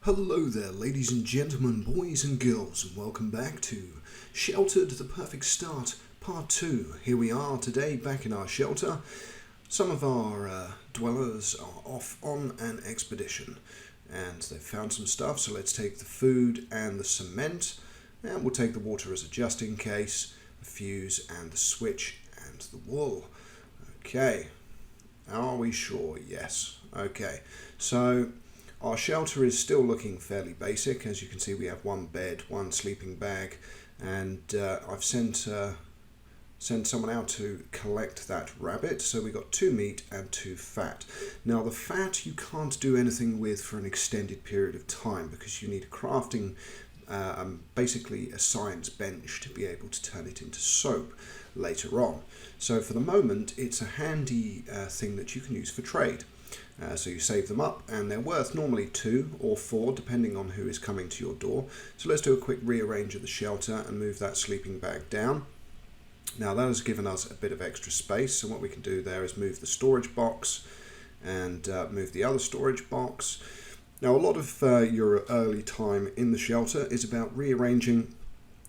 Hello there, ladies and gentlemen, boys and girls, and welcome back to Sheltered, the Perfect Start, Part 2. Here we are today, back in our shelter. Some of our dwellers are off on an expedition, and they've found some stuff, so let's take the food and the cement, and we'll take the water as a just in case, the fuse and the switch and the wool. Okay, are we sure? Yes. Okay, so our shelter is still looking fairly basic. As you can see, we have one bed, one sleeping bag, and I've sent someone out to collect that rabbit. So we got 2 meat and 2 fat. Now the fat you can't do anything with for an extended period of time because you need a crafting, basically a science bench to be able to turn it into soap later on. So for the moment, it's a handy thing that you can use for trade. So you save them up, and they're worth normally 2 or 4 depending on who is coming to your door. So let's do a quick rearrange of the shelter and move that sleeping bag down. Now that has given us a bit of extra space, so what we can do there is move the storage box and move the other storage box. Now a lot of your early time in the shelter is about rearranging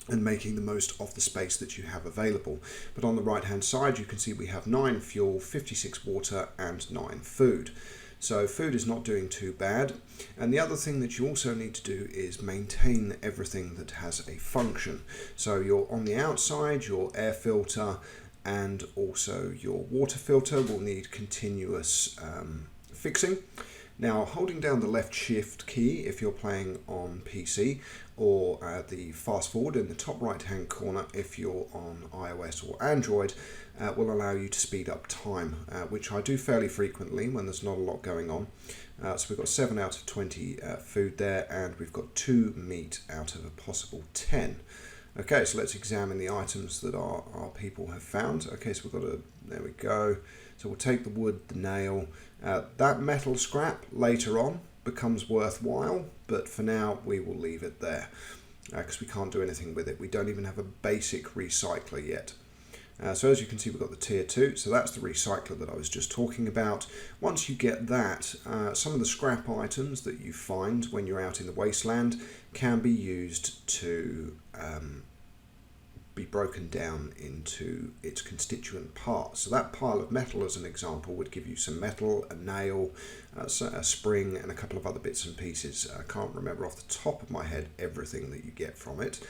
and making the most of the space that you have available. But on the right hand side you can see we have 9 fuel, 56 water and 9 food. So food is not doing too bad. And the other thing that you also need to do is maintain everything that has a function. So you're on the outside, your air filter and also your water filter will need continuous fixing. Now holding down the left shift key if you're playing on PC, or the fast forward in the top right hand corner if you're on iOS or Android, will allow you to speed up time, which I do fairly frequently when there's not a lot going on. So we've got 7 out of 20 food there, and we've got 2 meat out of a possible 10. Okay, so let's examine the items that our people have found. Okay, so we've got there we go. So we'll take the wood, the nail. That metal scrap later on becomes worthwhile, but for now we will leave it there because we can't do anything with it. We don't even have a basic recycler yet. So as you can see, we've got the tier 2, so that's the recycler that I was just talking about. Once you get that, some of the scrap items that you find when you're out in the wasteland can be used to be broken down into its constituent parts. So that pile of metal, as an example, would give you some metal, a nail, a spring, and a couple of other bits and pieces. I can't remember off the top of my head everything that you get from it.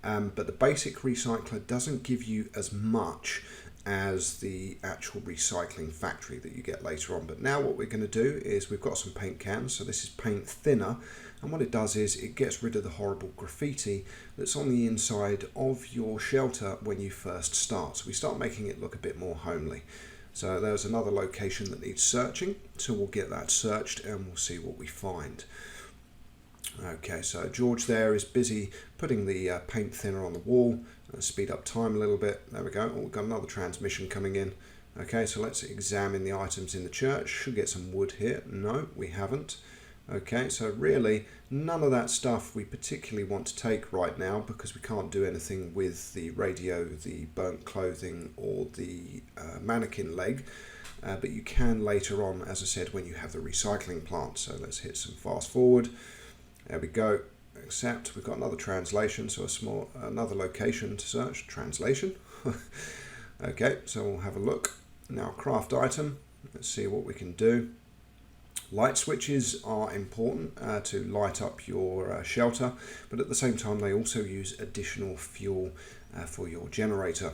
But the basic recycler doesn't give you as much as the actual recycling factory that you get later on. But now what we're going to do is we've got some paint cans. So this is paint thinner. And what it does is it gets rid of the horrible graffiti that's on the inside of your shelter when you first start. So we start making it look a bit more homely. So there's another location that needs searching. So we'll get that searched and we'll see what we find. Okay, so George there is busy putting the paint thinner on the wall. Speed up time a little bit. There we go. Oh, we've got another transmission coming in. Okay, so let's examine the items in the church. Should get some wood here. No, we haven't. Okay, so really none of that stuff we particularly want to take right now because we can't do anything with the radio, the burnt clothing or the mannequin leg. But you can later on, as I said, when you have the recycling plant. So let's hit some fast forward. There we go. Accept. We've got another translation, so another location to search. Translation. Okay, so we'll have a look. Now craft item. Let's see what we can do. Light switches are important to light up your shelter, but at the same time they also use additional fuel for your generator.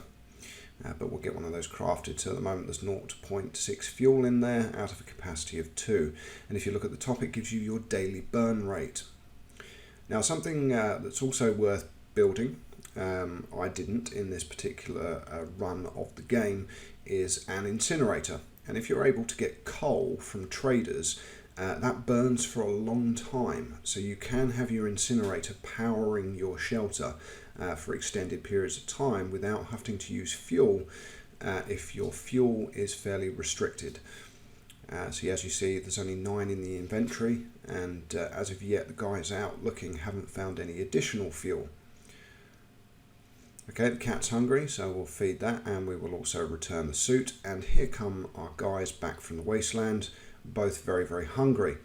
But we'll get one of those crafted. So at the moment there's 0.6 fuel in there out of a capacity of 2. And if you look at the top, it gives you your daily burn rate. Now something that's also worth building, I didn't in this particular run of the game, is an incinerator. And if you're able to get coal from traders, that burns for a long time. So you can have your incinerator powering your shelter for extended periods of time without having to use fuel if your fuel is fairly restricted. So as you see, there's only 9 in the inventory, and as of yet the guys out looking haven't found any additional fuel. Okay, the cat's hungry, so we'll feed that, and we will also return the suit. And here come our guys back from the wasteland, both very, very hungry.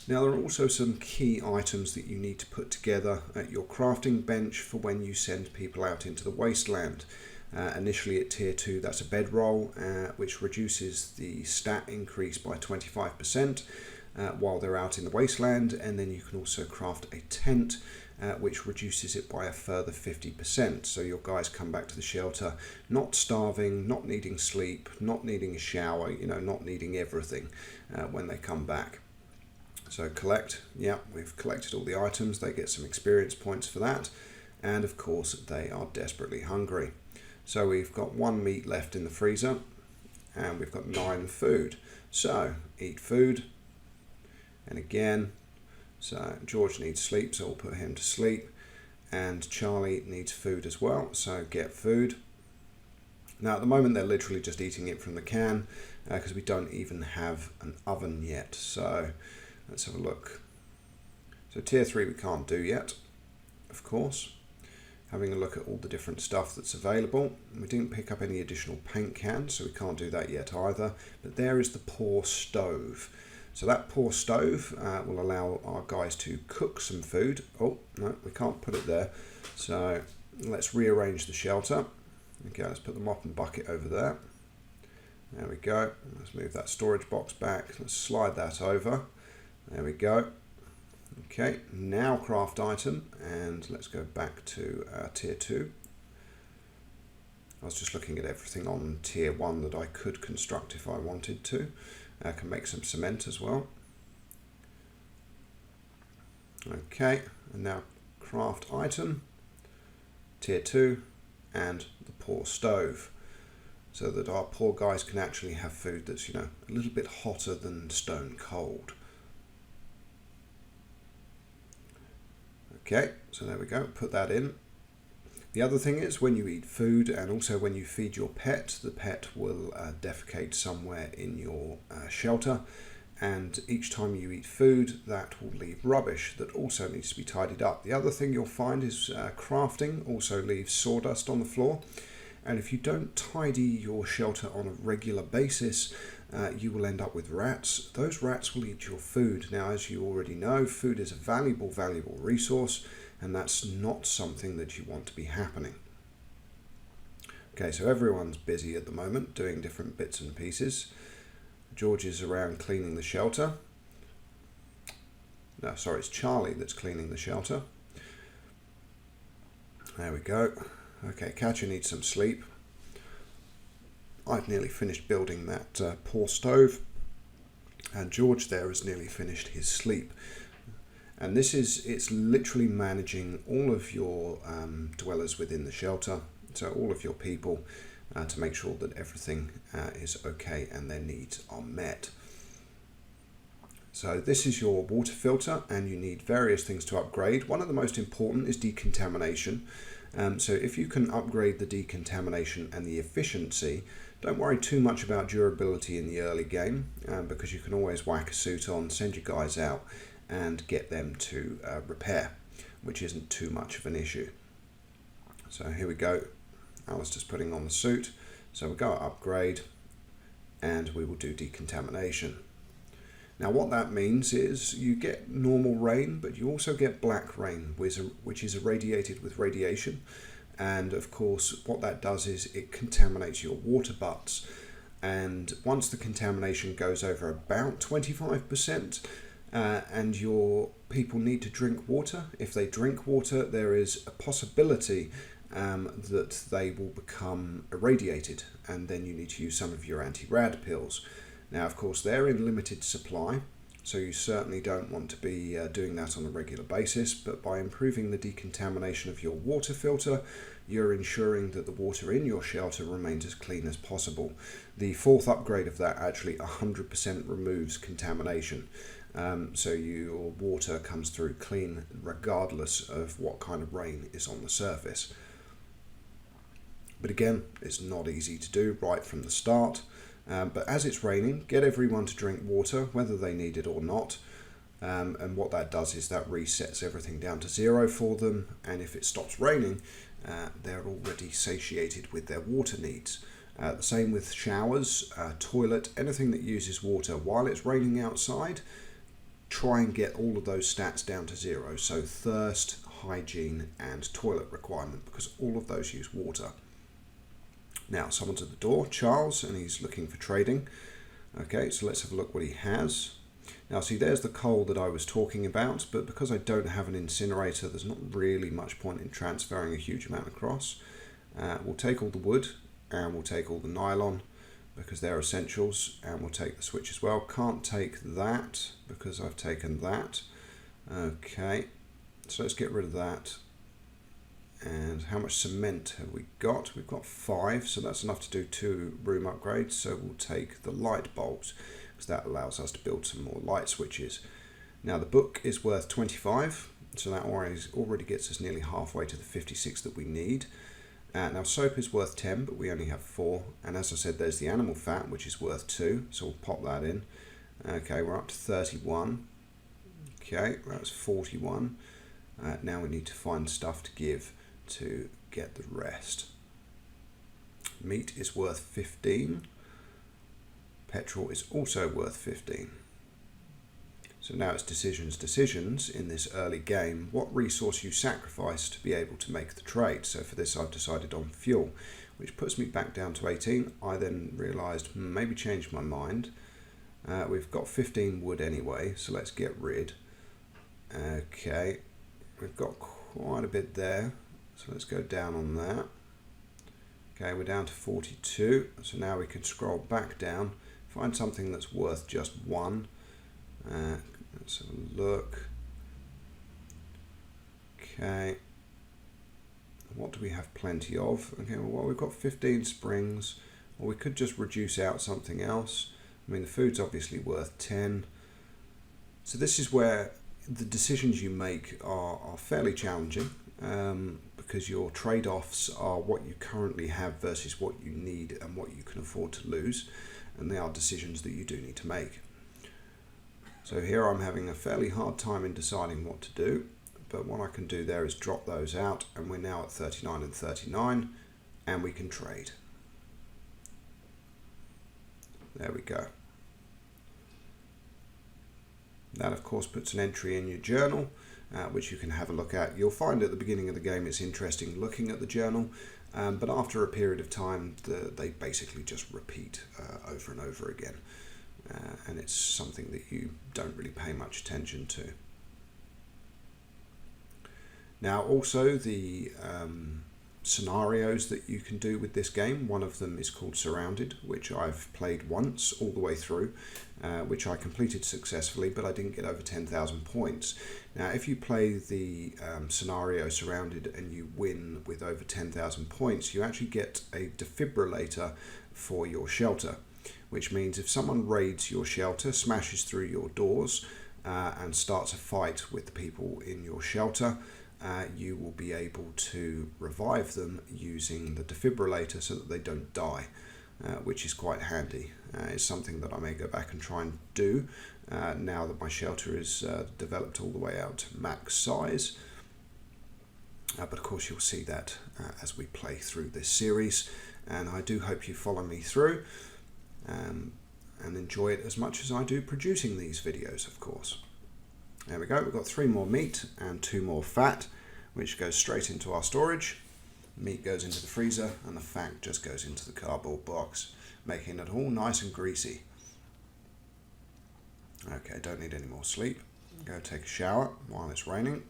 Now there are also some key items that you need to put together at your crafting bench for when you send people out into the wasteland. Initially at tier 2 that's a bedroll, which reduces the stat increase by 25% while they're out in the wasteland, and then you can also craft a tent which reduces it by a further 50%. So your guys come back to the shelter not starving, not needing sleep, not needing a shower, not needing everything when they come back. So collect, yeah, we've collected all the items, they get some experience points for that, and of course they are desperately hungry. So we've got 1 meat left in the freezer, and we've got 9 food. So eat food, and again, so George needs sleep, so we'll put him to sleep, and Charlie needs food as well, so get food. Now at the moment they're literally just eating it from the can, because we don't even have an oven yet. So let's have a look. So tier 3 we can't do yet, of course. Having a look at all the different stuff that's available. We didn't pick up any additional paint cans, so we can't do that yet either. But there is the pour stove. So that pour stove will allow our guys to cook some food. Oh, no, we can't put it there. So let's rearrange the shelter. Okay, let's put the mop and bucket over there. There we go. Let's move that storage box back. Let's slide that over. There we go. Okay, now craft item, and let's go back to tier 2. I was just looking at everything on tier 1 that I could construct if I wanted to. I can make some cement as well. Okay, and now craft item, tier 2, and the pour stove, so that our poor guys can actually have food that's, a little bit hotter than stone cold. Okay, so there we go, put that in. The other thing is when you eat food and also when you feed your pet, the pet will defecate somewhere in your shelter, and each time you eat food that will leave rubbish that also needs to be tidied up. The other thing you'll find is crafting also leaves sawdust on the floor, and if you don't tidy your shelter on a regular basis, you will end up with rats. Those rats will eat your food. Now, as you already know, food is a valuable resource, and that's not something that you want to be happening. Okay, so everyone's busy at the moment doing different bits and pieces. George is around cleaning the shelter. No, sorry, it's Charlie that's cleaning the shelter. There we go. Okay, Katja needs some sleep. I've nearly finished building that pour stove, and George there has nearly finished his sleep. And it's literally managing all of your dwellers within the shelter, so all of your people, to make sure that everything is okay and their needs are met. So this is your water filter, and you need various things to upgrade. One of the most important is decontamination. So if you can upgrade the decontamination and the efficiency, don't worry too much about durability in the early game, because you can always whack a suit on, send your guys out and get them to repair, which isn't too much of an issue. So here we go. Alistair's putting on the suit. So we'll go upgrade, and we will do decontamination. Now what that means is you get normal rain, but you also get black rain, which is irradiated with radiation. And of course what that does is it contaminates your water butts. And once the contamination goes over about 25%, and your people need to drink water, if they drink water, there is a possibility that they will become irradiated, and then you need to use some of your anti-rad pills. Now, of course, they're in limited supply, so you certainly don't want to be doing that on a regular basis, but by improving the decontamination of your water filter, you're ensuring that the water in your shelter remains as clean as possible. The fourth upgrade of that actually 100% removes contamination, so your water comes through clean regardless of what kind of rain is on the surface. But again, it's not easy to do right from the start. But as it's raining, get everyone to drink water, whether they need it or not. And what that does is that resets everything down to 0 for them. And if it stops raining, they're already satiated with their water needs. The same with showers, toilet, anything that uses water. While it's raining outside, try and get all of those stats down to 0. So thirst, hygiene and toilet requirement, because all of those use water. Now someone's at the door, Charles, and he's looking for trading. Okay, so let's have a look what he has. Now see, there's the coal that I was talking about, but because I don't have an incinerator, there's not really much point in transferring a huge amount across. We'll take all the wood and we'll take all the nylon because they're essentials, and we'll take the switch as well. Can't take that because I've taken that. Okay, so let's get rid of that. And how much cement have we got? We've got 5, so that's enough to do 2 room upgrades. So we'll take the light bulbs because that allows us to build some more light switches. Now the book is worth 25, so that already gets us nearly halfway to the 56 that we need. Now soap is worth 10, but we only have 4. And as I said, there's the animal fat, which is worth 2, so we'll pop that in. Okay, we're up to 31. Okay, that's 41. Now we need to find stuff to give to get the rest. Meat is worth 15. Petrol is also worth 15. So now it's decisions in this early game. What resource you sacrifice to be able to make the trade. So for this I've decided on fuel, which puts me back down to 18. I then realised maybe change my mind. We've got 15 wood anyway, so let's get rid. Okay, we've got quite a bit there, so let's go down on that. Okay, we're down to 42, so now we can scroll back down, find something that's worth just 1. Let's have a look. Okay, what do we have plenty of? Okay, well we've got 15 springs, or we could just reduce out something else. I mean, the food's obviously worth 10. So this is where the decisions you make are fairly challenging, because your trade-offs are what you currently have versus what you need and what you can afford to lose, and they are decisions that you do need to make. So here I'm having a fairly hard time in deciding what to do, but what I can do there is drop those out, and we're now at 39 and 39, and we can trade. There we go. That of course puts an entry in your journal, which you can have a look at. You'll find at the beginning of the game it's interesting looking at the journal, but after a period of time they basically just repeat over and over again, and it's something that you don't really pay much attention to. Now also the scenarios that you can do with this game, one of them is called Surrounded, which I've played once all the way through, which I completed successfully, but I didn't get over 10,000 points. Now if you play the scenario Surrounded and you win with over 10,000 points, you actually get a defibrillator for your shelter, which means if someone raids your shelter, smashes through your doors and starts a fight with the people in your shelter, you will be able to revive them using the defibrillator so that they don't die, which is quite handy. It's something that I may go back and try and do now that my shelter is developed all the way out to max size. But of course you'll see that as we play through this series, and I do hope you follow me through and enjoy it as much as I do producing these videos, of course. There we go, we've got 3 more meat and 2 more fat, which goes straight into our storage. Meat goes into the freezer and the fat just goes into the cardboard box, making it all nice and greasy. Okay, don't need any more sleep. Go take a shower while it's raining.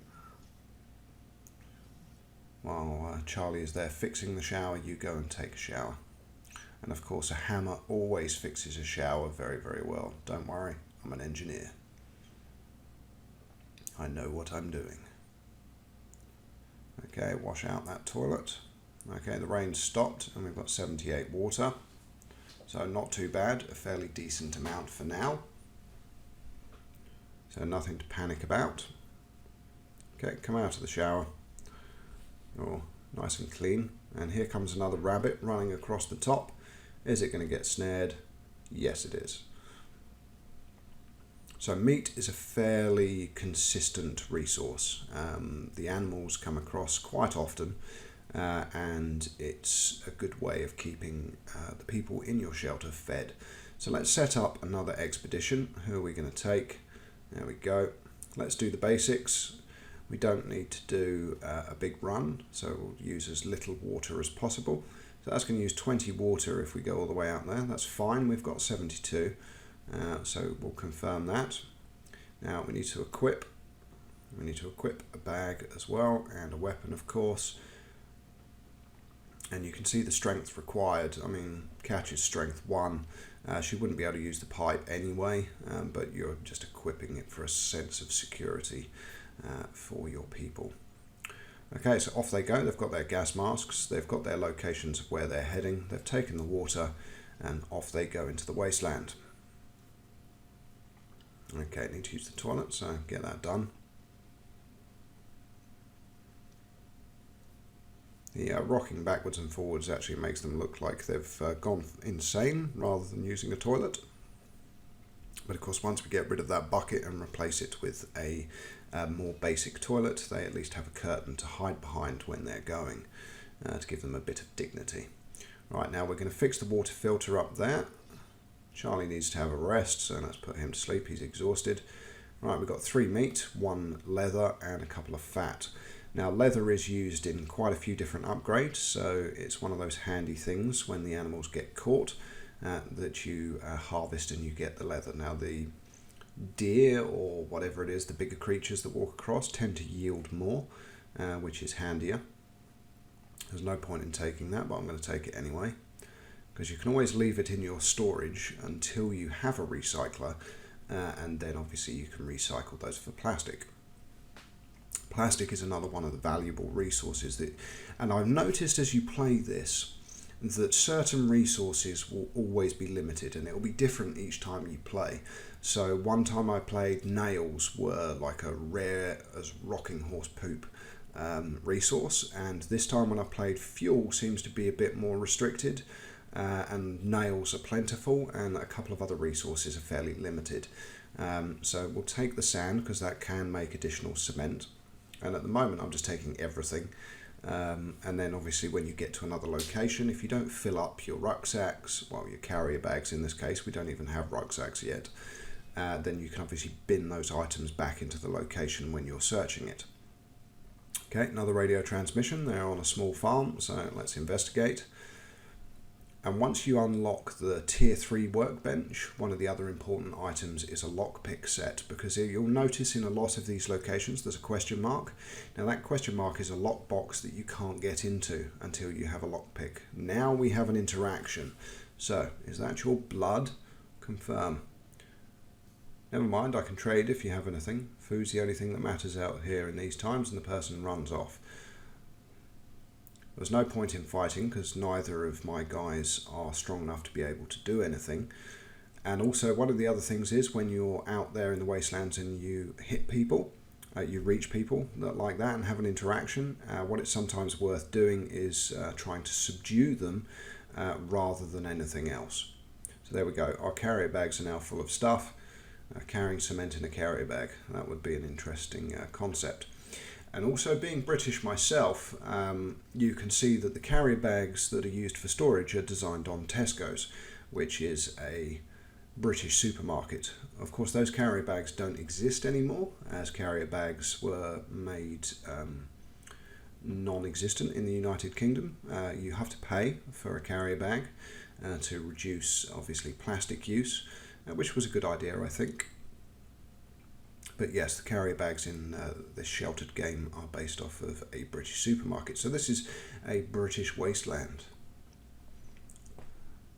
While Charlie is there fixing the shower, you go and take a shower. And of course a hammer always fixes a shower very, very well. Don't worry, I'm an engineer. I know what I'm doing. Okay, wash out that toilet. Okay, the rain's stopped and we've got 78 water. So not too bad, a fairly decent amount for now. So nothing to panic about. Okay, come out of the shower. You're nice and clean. And here comes another rabbit running across the top. Is it going to get snared? Yes, it is. So meat is a fairly consistent resource. The animals come across quite often, and it's a good way of keeping the people in your shelter fed. So let's set up another expedition. Who are we going to take? There we go. Let's do the basics. We don't need to do a big run, so we'll use as little water as possible. So that's going to use 20 water if we go all the way out there. That's fine, we've got 72, so we'll confirm that. Now we need to equip. We need to equip a bag as well, and a weapon of course. And you can see the strength required. I mean, Catch is strength 1. She wouldn't be able to use the pipe anyway, but you're just equipping it for a sense of security for your people. Okay, so off they go. They've got their gas masks, they've got their locations of where they're heading, they've taken the water, and off they go into the wasteland. Okay, need to use the toilet, so get that done. The rocking backwards and forwards actually makes them look like they've gone insane rather than using a toilet. But of course, once we get rid of that bucket and replace it with a more basic toilet, they at least have a curtain to hide behind when they're going, to give them a bit of dignity. Right, now we're going to fix the water filter up there. Charlie needs to have a rest, so let's put him to sleep. He's exhausted. Right, we've got 3 meat, 1 leather, and a couple of fat. Now, leather is used in quite a few different upgrades, so it's one of those handy things when the animals get caught that you harvest and you get the leather. Now, the deer or whatever it is, the bigger creatures that walk across tend to yield more, which is handier. There's no point in taking that, but I'm going to take it anyway, because you can always leave it in your storage until you have a recycler, and then obviously you can recycle those for plastic. Plastic is another one of the valuable resources and I've noticed as you play this that certain resources will always be limited, and it will be different each time you play. So one time I played, nails were like a rare as rocking horse poop resource, and this time when I played, fuel seems to be a bit more restricted, and nails are plentiful, and a couple of other resources are fairly limited. So we'll take the sand because that can make additional cement. And at the moment I'm just taking everything, and then obviously when you get to another location, if you don't fill up your rucksacks, well, your carrier bags in this case, we don't even have rucksacks yet, then you can obviously bin those items back into the location when you're searching it. Okay, another radio transmission. They're on a small farm, so let's investigate. And once you unlock the tier 3 workbench, one of the other important items is a lockpick set, because you'll notice in a lot of these locations there's a question mark. Now that question mark is a lockbox that you can't get into until you have a lockpick. Now we have an interaction. So, is that your blood? Confirm. Never mind, I can trade if you have anything. Food's the only thing that matters out here in these times, and the person runs off. There's no point in fighting because neither of my guys are strong enough to be able to do anything. And also one of the other things is when you're out there in the wastelands and you hit people, you reach people that like that and have an interaction, what it's sometimes worth doing is trying to subdue them rather than anything else. So there we go, our carrier bags are now full of stuff. Carrying cement in a carrier bag, that would be an interesting concept. And also, being British myself, you can see that the carrier bags that are used for storage are designed on Tesco's, which is a British supermarket. Of course, those carrier bags don't exist anymore, as carrier bags were made non-existent in the United Kingdom. You have to pay for a carrier bag to reduce, obviously, plastic use, which was a good idea, I think. But yes, the carrier bags in this sheltered game are based off of a British supermarket. So this is a British wasteland,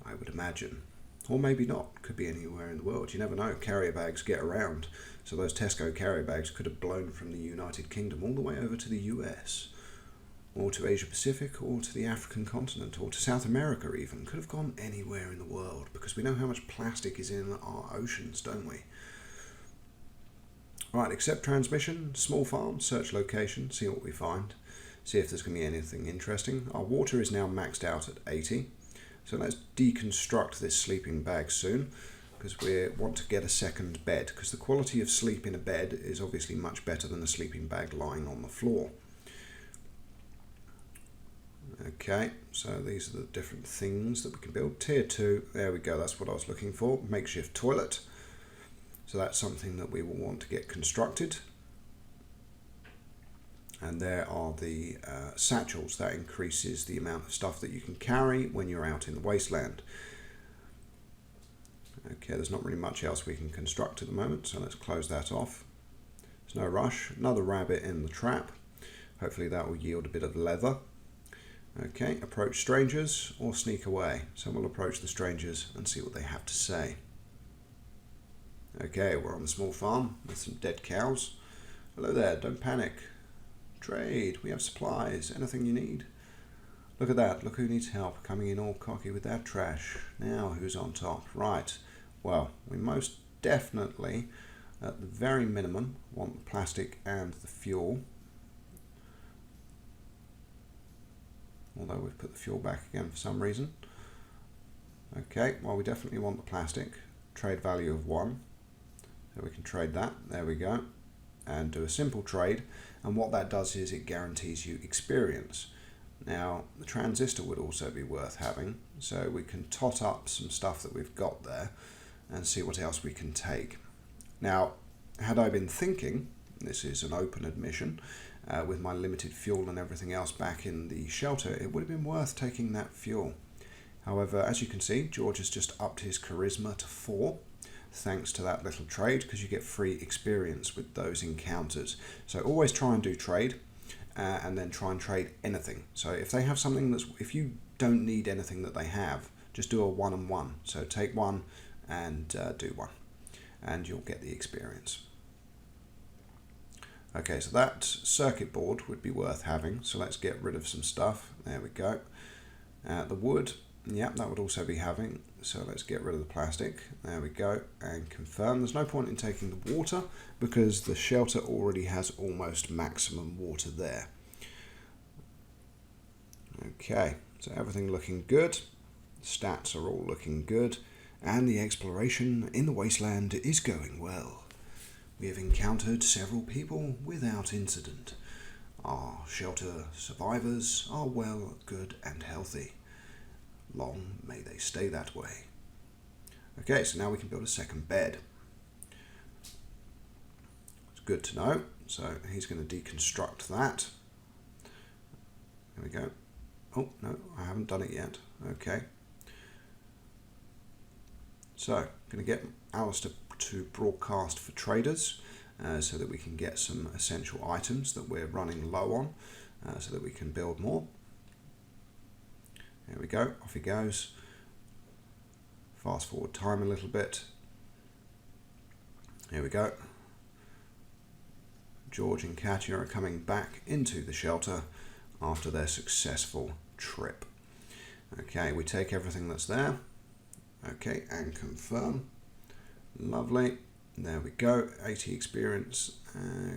I would imagine. Or maybe not. Could be anywhere in the world. You never know. Carrier bags get around. So those Tesco carrier bags could have blown from the United Kingdom all the way over to the US, or to Asia Pacific, or to the African continent, or to South America even. Could have gone anywhere in the world, because we know how much plastic is in our oceans, don't we? Right, accept transmission, small farm, search location, see what we find, see if there's going to be anything interesting. Our water is now maxed out at 80, so let's deconstruct this sleeping bag soon, because we want to get a second bed, because the quality of sleep in a bed is obviously much better than a sleeping bag lying on the floor. Okay, so these are the different things that we can build. Tier 2, there we go, that's what I was looking for, makeshift toilet. So that's something that we will want to get constructed. And there are the satchels. That increases the amount of stuff that you can carry when you're out in the wasteland. Okay, there's not really much else we can construct at the moment, so let's close that off. There's no rush. Another rabbit in the trap. Hopefully that will yield a bit of leather. Okay, approach strangers or sneak away. So we'll approach the strangers and see what they have to say. Okay, we're on the small farm with some dead cows. Hello there, don't panic. Trade, we have supplies, anything you need. Look at that, look who needs help, coming in all cocky with that trash. Now, who's on top? Right, well, we most definitely, at the very minimum, want the plastic and the fuel. Although we've put the fuel back again for some reason. Okay, well, we definitely want the plastic. Trade value of 1. So we can trade that, there we go. And do a simple trade. And what that does is it guarantees you experience. Now, the transistor would also be worth having, so we can tot up some stuff that we've got there and see what else we can take. Now, had I been thinking, this is an open admission, with my limited fuel and everything else back in the shelter, it would have been worth taking that fuel. However, as you can see, George has just upped his charisma to 4, thanks to that little trade, because you get free experience with those encounters. So always try and do trade. And then try and trade anything. So if they have something if you don't need anything that they have, just do a 1 and 1. So take 1 and do 1, and you'll get the experience. Okay, so that circuit board would be worth having. So let's get rid of some stuff. There we go. The wood, yep, that would also be having. So let's get rid of the plastic. There we go, and confirm. There's no point in taking the water because the shelter already has almost maximum water there. Okay, so everything looking good. Stats are all looking good, and the exploration in the wasteland is going well. We have encountered several people without incident. Our shelter survivors are well, good, and healthy. Long may they stay that way. Okay, so now we can build a second bed. It's good to know. So he's going to deconstruct that. There we go. Oh, no, I haven't done it yet. Okay. So, I'm going to get Alistair to broadcast for traders so that we can get some essential items that we're running low on so that we can build more. There we go, off he goes. Fast forward time a little bit. Here we go. George and Katya are coming back into the shelter after their successful trip. Okay, we take everything that's there. Okay, and confirm. Lovely. There we go, 80 experience.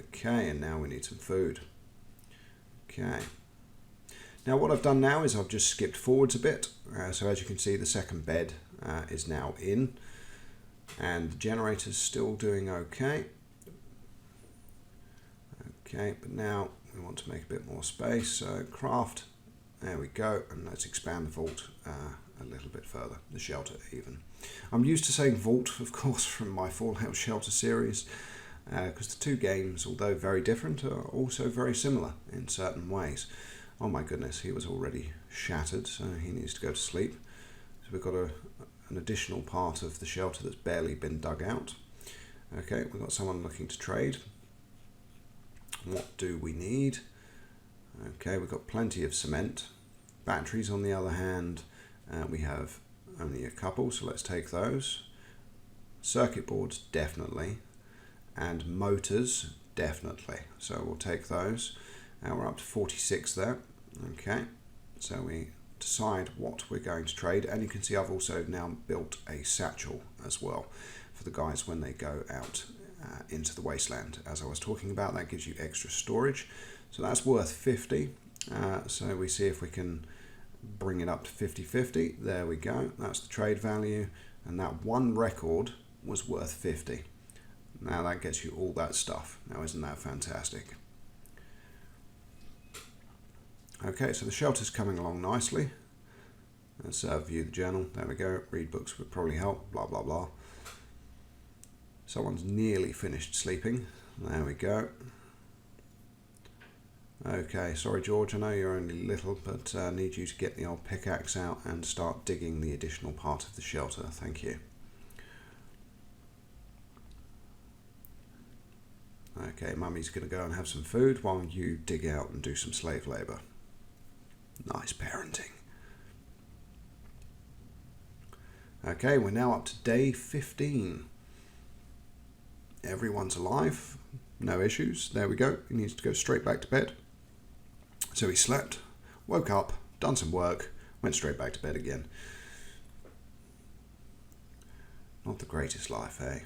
Okay, and now we need some food. Okay. Now what I've done now is I've just skipped forwards a bit. So as you can see, the second bed is now in. And the generator's still doing okay. Okay, but now we want to make a bit more space. So craft, there we go. And let's expand the vault a little bit further, the shelter even. I'm used to saying vault, of course, from my Fallout Shelter series, because the two games, although very different, are also very similar in certain ways. Oh my goodness, he was already shattered, so he needs to go to sleep. So we've got an additional part of the shelter that's barely been dug out. Okay, we've got someone looking to trade. What do we need? Okay, we've got plenty of cement. Batteries, on the other hand, we have only a couple, so let's take those. Circuit boards, definitely. And motors, definitely. So we'll take those. Now we're up to 46 there. Okay, so we decide what we're going to trade. And you can see I've also now built a satchel as well for the guys when they go out into the wasteland. As I was talking about, that gives you extra storage. So that's worth 50. So we see if we can bring it up to 50-50. There we go. That's the trade value. And that one record was worth 50. Now that gets you all that stuff. Now isn't that fantastic? Okay, so the shelter's coming along nicely. Let's view the journal. There we go. Read books would probably help. Blah, blah, blah. Someone's nearly finished sleeping. There we go. Okay, sorry George, I know you're only little, but I need you to get the old pickaxe out and start digging the additional part of the shelter. Thank you. Okay, Mummy's going to go and have some food while you dig out and do some slave labour. Nice parenting. Okay, we're now up to day 15. Everyone's alive, no issues. There we go. He needs to go straight back to bed. So he slept, woke up, done some work, went straight back to bed again. Not the greatest life, eh?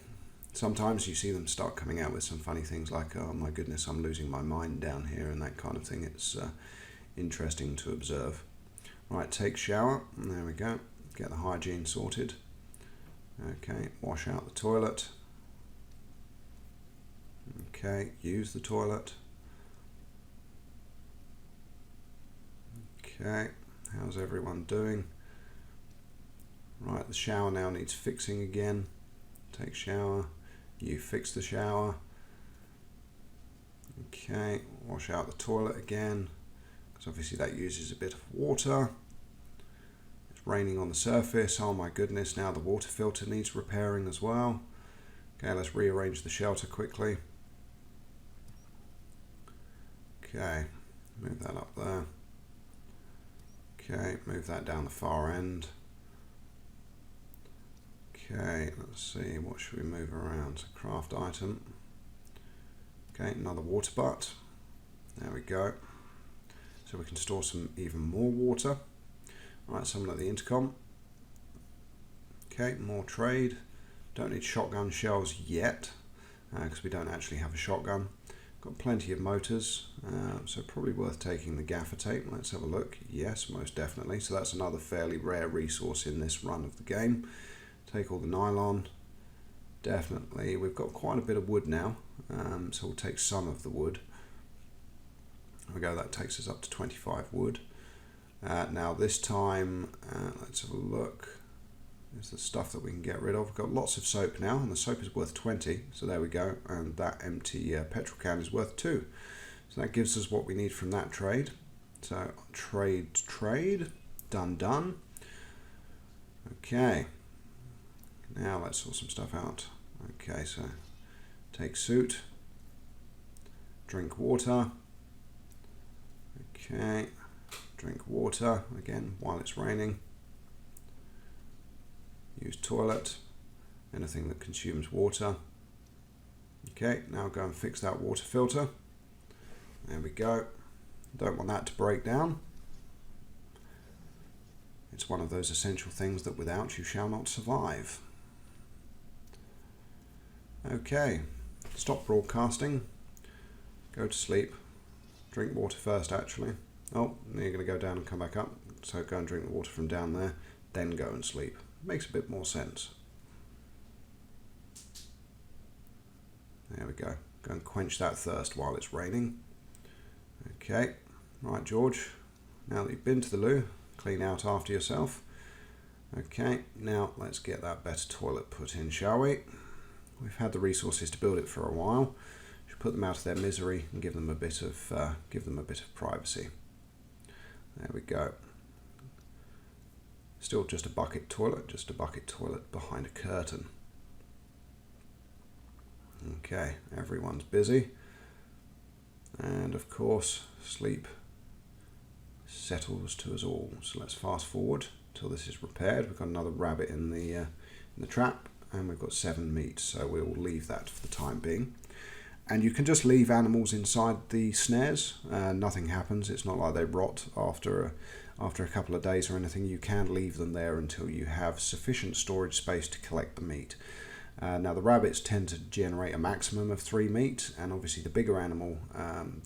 Sometimes you see them start coming out with some funny things like, oh my goodness, I'm losing my mind down here, and that kind of thing. It's interesting to observe. Right, take shower. There we go. Get the hygiene sorted. Okay, wash out the toilet. Okay, use the toilet. Okay, how's everyone doing? Right, the shower now needs fixing again. Take shower. You fix the shower. Okay, wash out the toilet again, because obviously that uses a bit of water. It's raining on the surface. Oh my goodness, now the water filter needs repairing as well. Okay, let's rearrange the shelter quickly. Okay, move that up there. Okay, move that down the far end. Okay, let's see, what should we move around? So craft item. Okay, another water butt. There we go. So we can store some even more water. Right, someone at the intercom. Okay, more trade. Don't need shotgun shells yet, because we don't actually have a shotgun. Got plenty of motors, so probably worth taking the gaffer tape. Let's have a look. Yes, most definitely. So that's another fairly rare resource in this run of the game. Take all the nylon. Definitely. We've got quite a bit of wood now, so we'll take some of the wood. There we go. That takes us up to 25 wood. Now this time, let's have a look. There's the stuff that we can get rid of. We've got lots of soap now, and the soap is worth 20, so there we go, and that empty petrol can is worth 2. So that gives us what we need from that trade. So trade, done. Okay, now let's sort some stuff out. Okay, so take suit, drink water. Okay, drink water again while it's raining. Use toilet, anything that consumes water. Okay, now go and fix that water filter. There we go. Don't want that to break down. It's one of those essential things that without you shall not survive. Okay, stop broadcasting. Go to sleep. Drink water first, actually. Oh, you're going to go down and come back up. So go and drink the water from down there, then go and sleep. Makes a bit more sense. There we go. Go and quench that thirst while it's raining. Okay. Right, George. Now that you've been to the loo, clean out after yourself. Okay. Now let's get that better toilet put in, shall we? We've had the resources to build it for a while. Should put them out of their misery and give them a bit of privacy. There we go. Still just a bucket toilet behind a curtain. Okay, everyone's busy. And of course, sleep settles to us all. So let's fast forward till this is repaired. We've got another rabbit in the trap, and we've got 7 meat, so we'll leave that for the time being. And you can just leave animals inside the snares. Nothing happens. It's not like they rot after a couple of days or anything. You can leave them there until you have sufficient storage space to collect the meat. Now the rabbits tend to generate a maximum of 3 meat, and obviously the bigger animal, I'm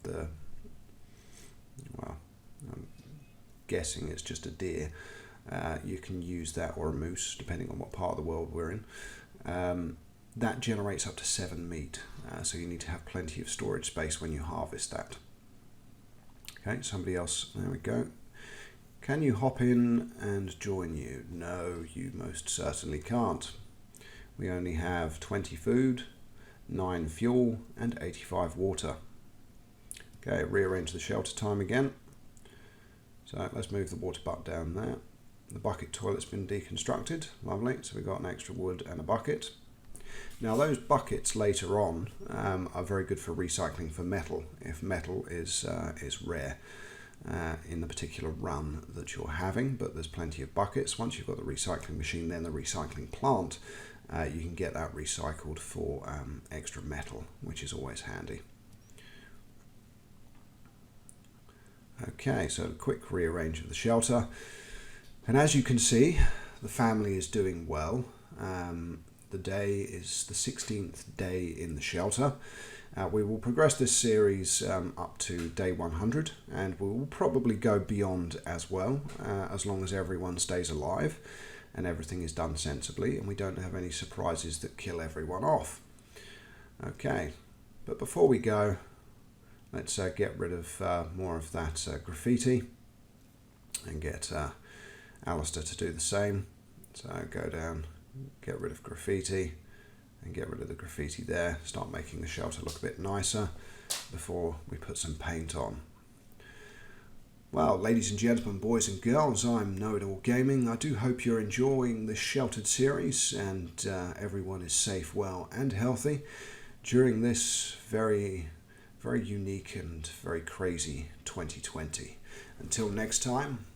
guessing it's just a deer, you can use that, or a moose, depending on what part of the world we're in. That generates up to 7 meat, so you need to have plenty of storage space when you harvest that. Okay, somebody else, there we go. Can you hop in and join you? No, you most certainly can't. we only have 20 food, 9 fuel and 85 water. Okay, rearrange the shelter time again. So let's move the water butt down there. The bucket toilet's been deconstructed, lovely, so we've got an extra wood and a bucket. Now those buckets later on are very good for recycling for metal, if metal is rare in the particular run that you're having, but there's plenty of buckets. Once you've got the recycling machine, then the recycling plant, you can get that recycled for extra metal, which is always handy. Okay, so a quick rearrange of the shelter. And as you can see, the family is doing well. The day is the 16th day in the shelter. We will progress this series up to day 100, and we will probably go beyond as well, as long as everyone stays alive and everything is done sensibly and we don't have any surprises that kill everyone off. Okay, but before we go, let's get rid of more of that graffiti and get Alistair to do the same. So go down, get rid of graffiti and get rid of the graffiti there. Start making the shelter look a bit nicer before we put some paint on. Well, ladies and gentlemen, boys and girls, I'm Know-It-All Gaming. I do hope you're enjoying this sheltered series and everyone is safe, well and healthy during this very unique and very crazy 2020. Until next time,